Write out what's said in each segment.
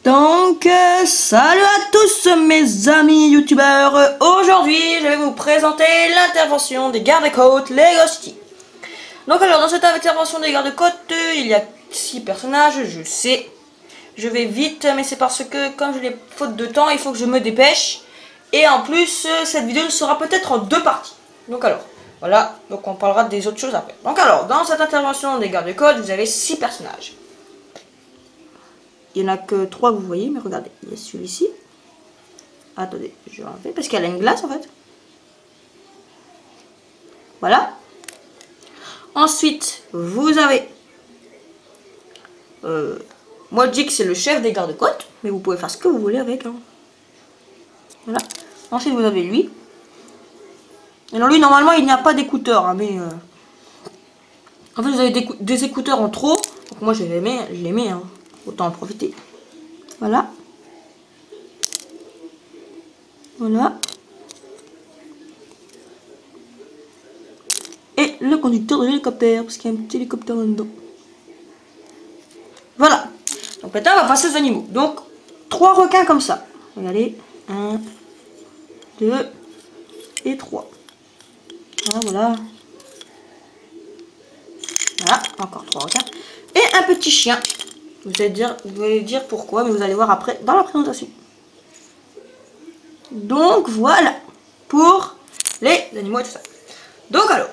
Donc, salut à tous mes amis youtubeurs. Aujourd'hui, je vais vous présenter l'intervention des gardes-côtes Lego City. Donc alors, dans cette intervention des gardes-côtes, il y a 6 personnages, je sais. Je vais vite, mais c'est parce que comme je l'ai faute de temps, il faut que je me dépêche. Et en plus, cette vidéo sera peut-être en 2 parties. Donc alors, voilà, donc on parlera des autres choses après. Donc alors, dans cette intervention des gardes-côtes, vous avez 6 personnages. Il n'y en a que 3 que vous voyez, mais regardez, il y a celui-ci. Attendez, je vais enlever parce qu'elle a une glace en fait. Voilà. Ensuite, vous avez... moi je dis que c'est le chef des gardes-côtes, mais vous pouvez faire ce que vous voulez avec. Hein. Voilà. Ensuite, vous avez lui. Alors lui, normalement, il n'y a pas d'écouteurs, hein, mais... En fait, vous avez des écouteurs en trop. Donc moi, je les mets, hein. Autant en profiter. Voilà. Voilà. Et le conducteur de l'hélicoptère, parce qu'il y a un petit hélicoptère là-dedans. Voilà. Donc maintenant, on va passer aux animaux. Donc, 3 requins comme ça. Regardez. 1, 2 et 3. Voilà, voilà. Voilà, encore 3 requins. Et un petit chien. Vous allez dire pourquoi, mais vous allez voir après dans la présentation. Donc voilà pour les animaux et tout ça. Donc alors,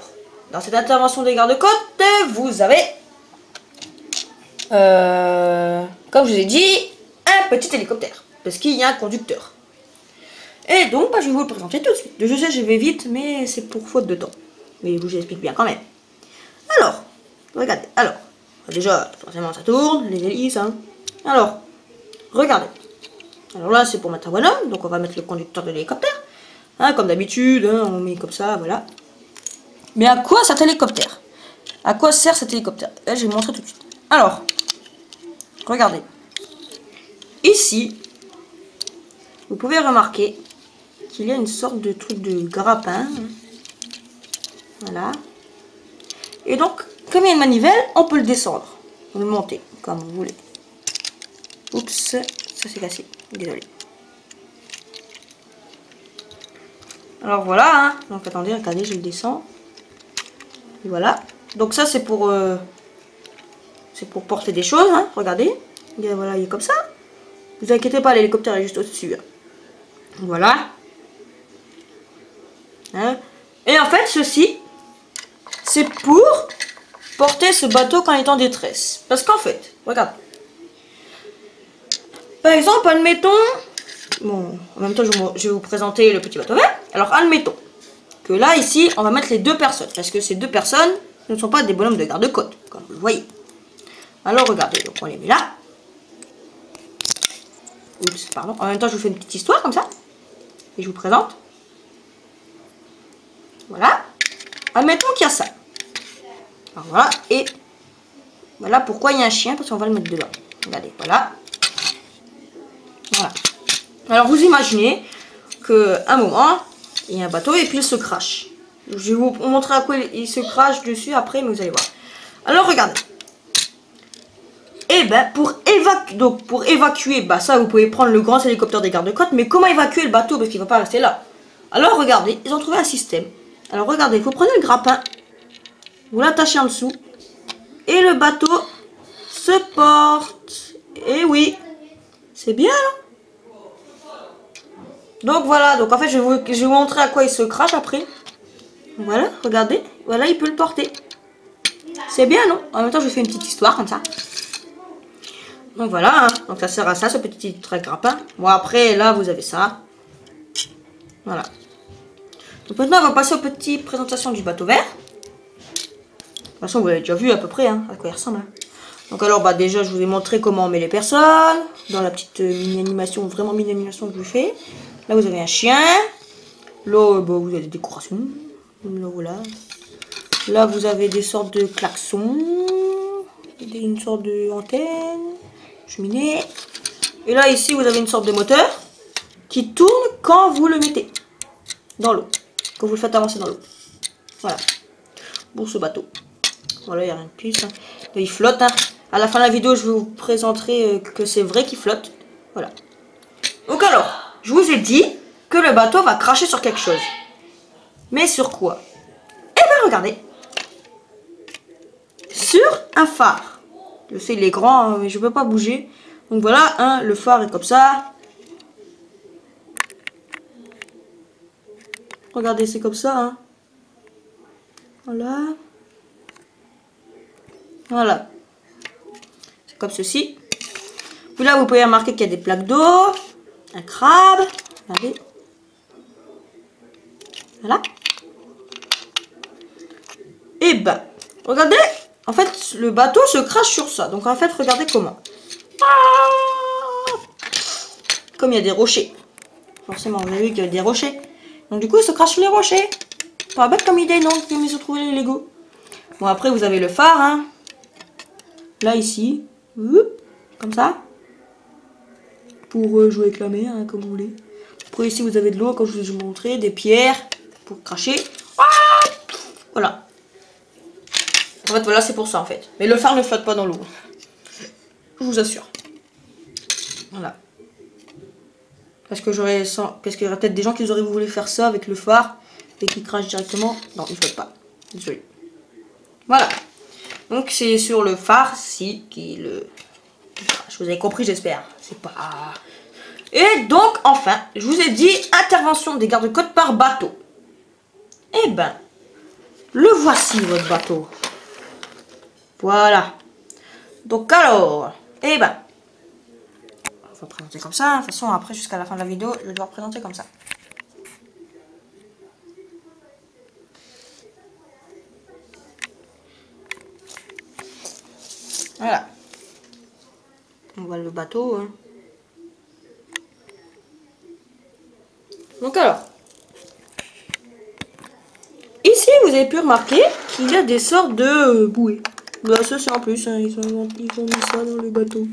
dans cette intervention des gardes-côtes, vous avez, comme je vous ai dit, un petit hélicoptère. Parce qu'il y a un conducteur. Et donc, je vais vous le présenter tout de suite. Je sais, je vais vite, mais c'est pour faute de temps. Mais je vous explique bien quand même. Alors, regardez. Alors, déjà, forcément, ça tourne, les hélices, hein. Alors, regardez. Alors là, c'est pour mettre un bonhomme. Donc, on va mettre le conducteur de l'hélicoptère. Hein, comme d'habitude, hein, on met comme ça, voilà. Mais à quoi cet hélicoptère? À quoi sert cet hélicoptère? Là, je vais vous montrer tout de suite. Alors, regardez. Ici, vous pouvez remarquer qu'il y a une sorte de truc de grappin. Voilà. Et donc, comme il y a une manivelle, on peut le descendre. On peut le monter, comme vous voulez. Oups, ça s'est cassé. Désolé. Alors voilà, hein. Donc attendez, regardez, je le descends. Et voilà. Donc ça c'est pour porter des choses, hein. Regardez. Et voilà, il est comme ça. Vous inquiétez pas, l'hélicoptère est juste au-dessus. Hein. Voilà. Hein. Et en fait, ceci, c'est pour porter ce bateau quand il est en détresse. Parce qu'en fait, regarde. Par exemple, admettons... Bon, en même temps, je vais vous présenter le petit bateau vert. Alors, admettons que là, ici, on va mettre les 2 personnes. Parce que ces 2 personnes ne sont pas des bonhommes de garde-côte, comme vous le voyez. Alors, regardez. Donc, on les met là. Oups, pardon. En même temps, je vous fais une petite histoire, comme ça. Et je vous présente. Voilà. Admettons qu'il y a ça. Alors, voilà. Et voilà pourquoi il y a un chien. Parce qu'on va le mettre dedans. Regardez, voilà. Voilà. Alors vous imaginez qu'à un moment, il y a un bateau et puis il se crache. Je vais vous montrer à quoi il se crache dessus après, mais vous allez voir. Alors regardez. Et ben pour évacuer, ça vous pouvez prendre le grand hélicoptère des gardes-côtes, mais comment évacuer le bateau parce qu'il ne va pas rester là? Alors regardez, ils ont trouvé un système. Alors regardez, vous prenez le grappin, vous l'attachez en dessous, et le bateau se porte. Et oui, c'est bien là. Donc voilà, donc en fait je vais vous montrer à quoi il se crache après. Voilà, regardez, voilà il peut le porter. C'est bien non? En même temps je fais une petite histoire comme ça. Donc voilà, hein. Donc ça sert à ça ce petit grappin. Bon après là vous avez ça. Voilà. Donc maintenant on va passer aux petites présentations du bateau vert. De toute façon vous l'avez déjà vu à peu près hein, à quoi il ressemble. Hein. Donc alors déjà je vous ai montré comment on met les personnes. Dans la petite mini-animation, vraiment mini-animation que je fais. Là, vous avez un chien. Là, vous avez des décorations. Là, voilà. Là, vous avez des sortes de klaxons. Une sorte d'antenne. Cheminée. Et là, ici, vous avez une sorte de moteur qui tourne quand vous le mettez dans l'eau. Quand vous le faites avancer dans l'eau. Voilà. Pour ce bateau. Voilà, il n'y a rien de plus. Hein. Il flotte. Hein. À la fin de la vidéo, je vous présenterai que c'est vrai qu'il flotte. Voilà. Donc alors, je vous ai dit que le bateau va cracher sur quelque chose. Mais sur quoi? Eh bien, regardez. Sur un phare. Je sais, il est grand, mais je peux pas bouger. Donc voilà, hein, le phare est comme ça. Regardez, c'est comme ça. Hein. Voilà. Voilà. C'est comme ceci. Puis là, vous pouvez remarquer qu'il y a des plaques d'eau. Un crabe. Regardez. Voilà. Et ben, regardez. En fait, le bateau se crache sur ça. Donc en fait, regardez comment. Comme il y a des rochers. Forcément, vous avez vu qu'il y a des rochers. Donc du coup, il se crache sur les rochers. Pas bête comme idée, non? Comme ils ont trouvé les Lego. Bon, après, vous avez le phare. Hein. Là, ici. Comme ça. Pour jouer avec la mer, hein, comme vous voulez. Après, ici, vous avez de l'eau, comme je vous ai montré. Des pierres pour cracher. Voilà. En fait, voilà, c'est pour ça, en fait. Mais le phare ne flotte pas dans l'eau. Je vous assure. Voilà. Parce qu'il y aurait peut-être des gens qui auraient voulu faire ça avec le phare et qui crachent directement. Non, il ne flotte pas. Désolé. Voilà. Donc, c'est sur le phare, si, qui le... Je vous ai compris, j'espère. C'est pas... Et donc, enfin, je vous ai dit, intervention des gardes-côtes par bateau. Eh ben, le voici, votre bateau. Voilà. Donc alors, eh ben, on va présenter comme ça. De toute façon, après, jusqu'à la fin de la vidéo, je vais devoir présenter comme ça. Voilà. On voit le bateau. Hein. Donc alors, ici, vous avez pu remarquer qu'il y a des sortes de bouées. Bah, ça, c'est en plus. Hein. Ils ont mis ça dans le bateau.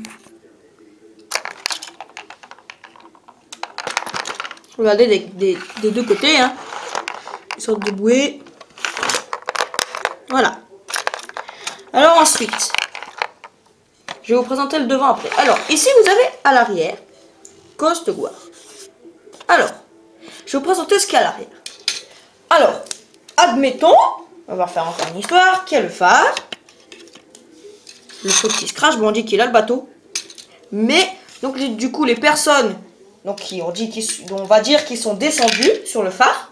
Regardez des deux côtés, hein. Une sorte de bouée. Voilà. Alors ensuite, je vais vous présenter le devant après. Alors, ici, vous avez à l'arrière, Coast Guard. Alors, je vais vous présenter ce qu'il y a à l'arrière. Alors, admettons, on va faire encore une histoire, qu'il y a le phare. Le truc qui se crache, bon, on dit qu'il a le bateau. Mais, donc, du coup, les personnes... Donc, on va dire qu'ils sont descendus sur le phare.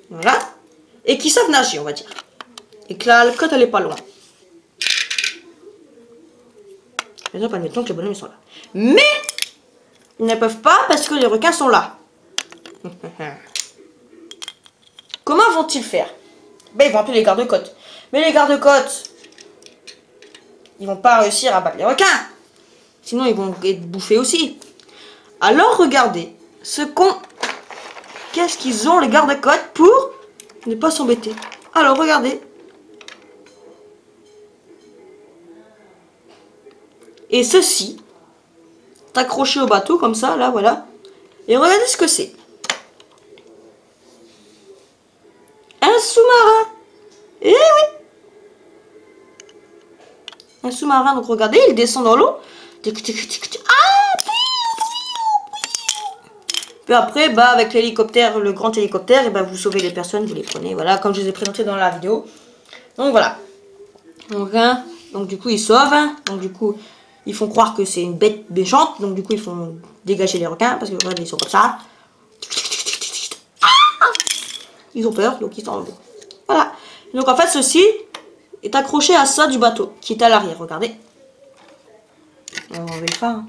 Voilà. Et qui savent nager, on va dire. Et que la côte, elle est pas loin. Par exemple, admettons que les bonhommes, ils sont là. Mais, ils ne peuvent pas parce que les requins sont là. Comment vont-ils faire? Ben, ils vont appeler les gardes-côtes. Mais les gardes-côtes, ils vont pas réussir à battre les requins. Sinon, ils vont être bouffés aussi. Alors, regardez qu'est-ce qu'ils ont les gardes-côtes pour ne pas s'embêter. Alors, regardez. Et ceci est accroché au bateau comme ça, là, voilà. Et regardez ce que c'est. Un sous-marin. Eh oui. Un sous-marin, donc regardez, il descend dans l'eau. Puis après, bah, avec l'hélicoptère, le grand hélicoptère, et bah, vous sauvez les personnes, vous les prenez, voilà, comme je les ai présentés dans la vidéo. Donc voilà. Donc, hein, donc du coup, ils sauvent. Hein, donc du coup, ils font croire que c'est une bête méchante. Donc du coup, ils font dégager les requins, parce que regardez, ils sont comme ça. Ils ont peur, donc ils s'en vont. Voilà. Donc en fait, ceci est accroché à ça du bateau, qui est à l'arrière, regardez. On va enlever le phare. Hein.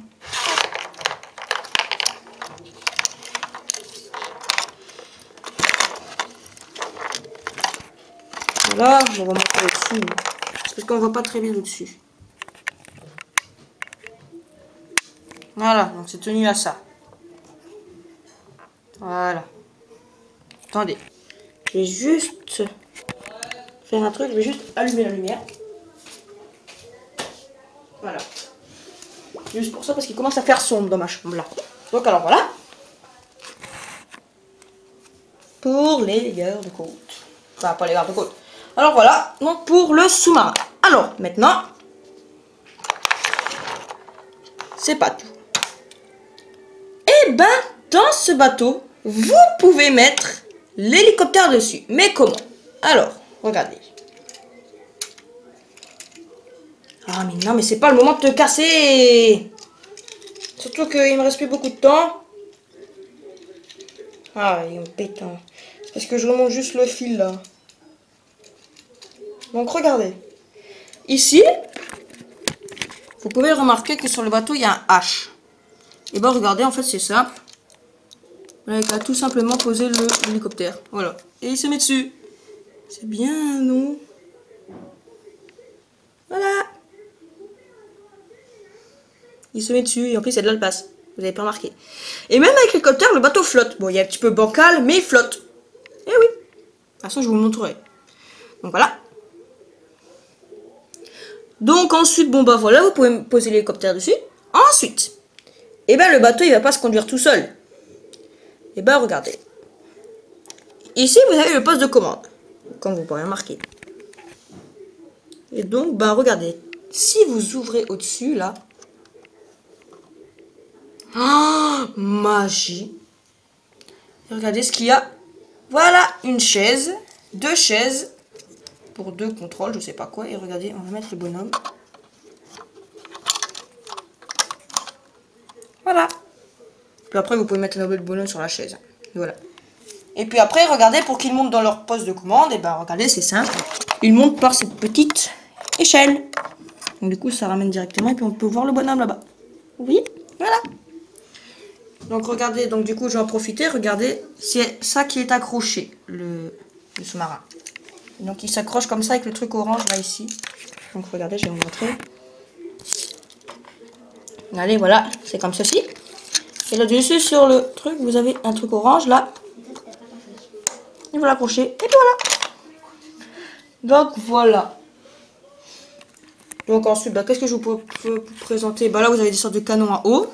Voilà, on va monter au-dessus. Parce qu'on voit pas très bien au-dessus. Voilà, donc c'est tenu à ça. Voilà. Attendez. Je vais juste faire un truc, je vais juste allumer la lumière. Voilà. Juste pour ça, parce qu'il commence à faire sombre dans ma chambre là. Donc alors voilà. Pour les gardes-côtes. Enfin, pas les gardes-côtes. Alors voilà, donc pour le sous-marin. Alors, maintenant, c'est pas tout. Et ben, dans ce bateau, vous pouvez mettre l'hélicoptère dessus. Mais comment? Alors, regardez. Ah mais non, mais c'est pas le moment de te casser. Surtout qu'il me reste plus beaucoup de temps. Ah, il me pète. Hein. C'est parce que je remonte juste le fil là. Donc regardez. Ici, vous pouvez remarquer que sur le bateau, il y a un H. Et ben regardez, en fait c'est simple. Il a tout simplement posé l'hélicoptère. Voilà. Et il se met dessus. C'est bien, non? Voilà. Il se met dessus et en plus il y a de la place. Vous avez pas remarqué. Et même avec l'hélicoptère, le bateau flotte. Bon, il est un petit peu bancal, mais il flotte. Eh oui. De toute façon, je vous le montrerai. Donc voilà. Donc ensuite, bon bah voilà, vous pouvez poser l'hélicoptère dessus. Ensuite, et ben le bateau il va pas se conduire tout seul. Et ben regardez. Ici vous avez le poste de commande, comme vous pouvez remarquer. Et donc ben regardez, si vous ouvrez au-dessus là, oh, magie. Et regardez ce qu'il y a. Voilà une chaise, 2 chaises pour 2 contrôles, je sais pas quoi. Et regardez, on va mettre le bonhomme. Voilà. Puis après, vous pouvez mettre un autre bonhomme sur la chaise. Voilà. Et puis après, regardez, pour qu'ils montent dans leur poste de commande, et ben regardez, c'est simple. Ils montent par cette petite échelle. Donc du coup, ça ramène directement et puis on peut voir le bonhomme là-bas. Oui, voilà. Donc regardez, donc du coup, je vais en profiter. Regardez, c'est ça qui est accroché, le sous-marin. Donc il s'accroche comme ça avec le truc orange là ici. Donc regardez, je vais vous montrer. Allez, voilà, c'est comme ceci. Et là-dessus, sur le truc, vous avez un truc orange là. Et vous l'accrochez. Et puis voilà. Donc voilà. Donc ensuite, bah, qu'est-ce que je peux vous présenter? Bah là, vous avez des sortes de canons à eau.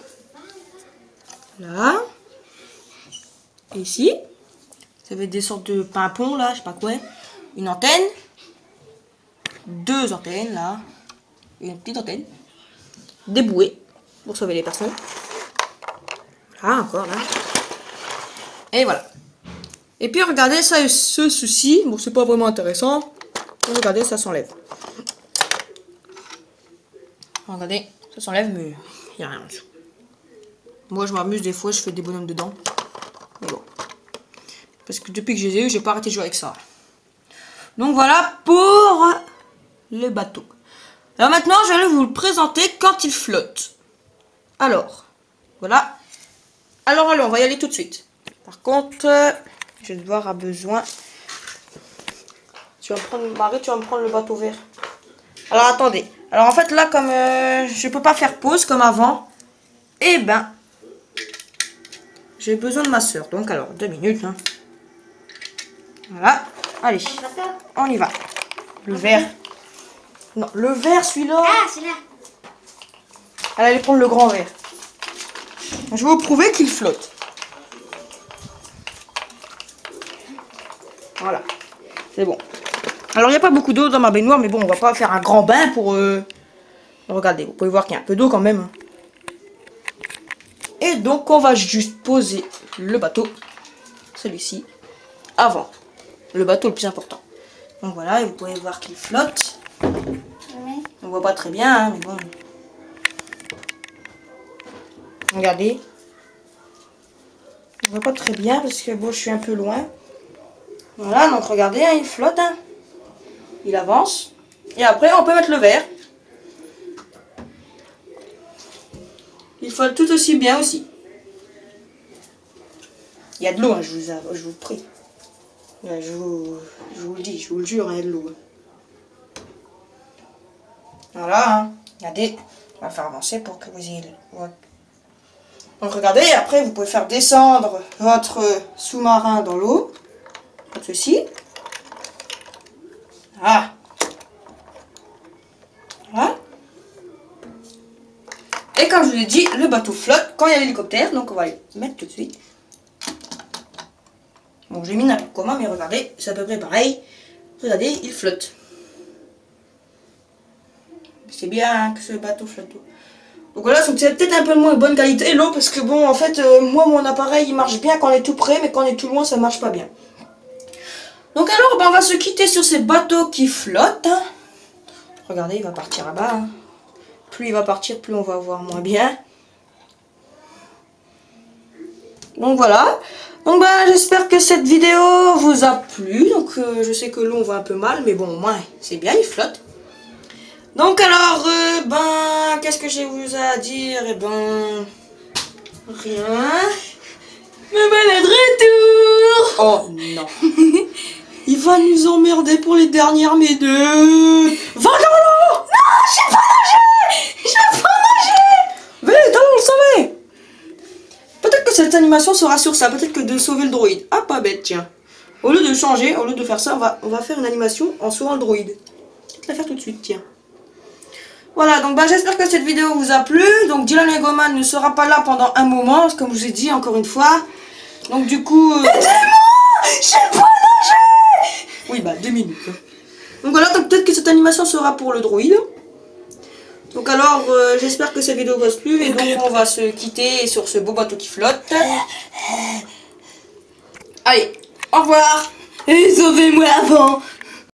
Là. Et ici. Vous avez des sortes de pimpons là, je sais pas quoi. Une antenne. 2 antennes là. Une petite antenne. Des bouées pour sauver les personnes. Voilà, encore là. Et voilà. Et puis regardez, ça, ce souci, bon c'est pas vraiment intéressant. Regardez, ça s'enlève. Regardez, ça s'enlève, mais il n'y a rien en dessous. Moi je m'amuse des fois, je fais des bonhommes dedans. Mais bon. Parce que depuis que je les ai eu, j'ai pas arrêté de jouer avec ça. Donc voilà pour le bateau. Alors maintenant, je vais vous le présenter quand il flotte. Alors, voilà. Alors allez, on va y aller tout de suite. Par contre, je vais devoir avoir besoin. Tu vas me prendre, Marie, tu vas me prendre le bateau vert. Alors attendez. Alors en fait là, comme je peux pas faire pause comme avant, eh ben, j'ai besoin de ma soeur. Donc alors, 2 minutes. Hein. Voilà. Allez, on y va. Le vert. Non, le vert, celui-là. Ah, celui-là. Elle allait prendre le grand vert. Je vais vous prouver qu'il flotte. Voilà. C'est bon. Alors, il n'y a pas beaucoup d'eau dans ma baignoire, mais bon, on va pas faire un grand bain pour... Regardez, vous pouvez voir qu'il y a un peu d'eau quand même. Et donc, on va juste poser le bateau, celui-ci, avant. Le bateau le plus important. Donc voilà, et vous pouvez voir qu'il flotte. Oui. On voit pas très bien, hein, mais bon. Regardez. On voit pas très bien parce que bon, je suis un peu loin. Voilà, donc regardez, hein, il flotte. Hein. Il avance. Et après, on peut mettre le verre. Il flotte tout aussi bien aussi. Il y a de l'eau, hein, je vous prie. Je vous le dis, je vous le jure, il y a de l'eau. Voilà, hein. Regardez, on va faire avancer pour que vous ayez l'eau. Donc regardez, après vous pouvez faire descendre votre sous-marin dans l'eau, comme ceci. Voilà. Voilà. Et comme je vous l'ai dit, le bateau flotte quand il y a l'hélicoptère, donc on va le mettre tout de suite. Bon, j'ai mis n'importe comment, mais regardez, c'est à peu près pareil. Regardez, il flotte. C'est bien hein, que ce bateau flotte. Donc voilà, donc c'est peut-être un peu moins bonne qualité l'eau parce que bon, en fait, moi mon appareil il marche bien quand on est tout près, mais quand on est tout loin, ça marche pas bien. Donc alors, ben, on va se quitter sur ces bateaux qui flottent. Hein. Regardez, il va partir là-bas. Hein. Plus il va partir, plus on va voir moins bien. Donc voilà. Donc bah j'espère que cette vidéo vous a plu. Donc je sais que l'eau on voit un peu mal, mais bon au moins c'est bien, il flotte. Donc alors ben qu'est-ce que je vous ai à dire? Eh ben rien. Me voilà de retour. Oh non. Il va nous emmerder pour les dernières méduses. Va dans l'eau. Non, je sais pas nager. Je sais pas nager. Venez, dans le sommet. Peut-être que cette animation sera sur ça, peut-être que de sauver le droïde. Ah, pas bête, tiens. Au lieu de changer, au lieu de faire ça, on va faire une animation en sauvant le droïde. Je vais la faire tout de suite, tiens. Voilà, donc bah, j'espère que cette vidéo vous a plu. Donc Dylan Legoman ne sera pas là pendant un moment, comme je vous ai dit encore une fois. Donc du coup... Aidez-moi, je sais pas nager. Oui, bah 2 minutes. Hein. Donc voilà, donc peut-être que cette animation sera pour le droïde. Donc alors, j'espère que cette vidéo vous a plu et donc on va se quitter sur ce beau bateau qui flotte. Allez, au revoir. Et sauvez-moi avant.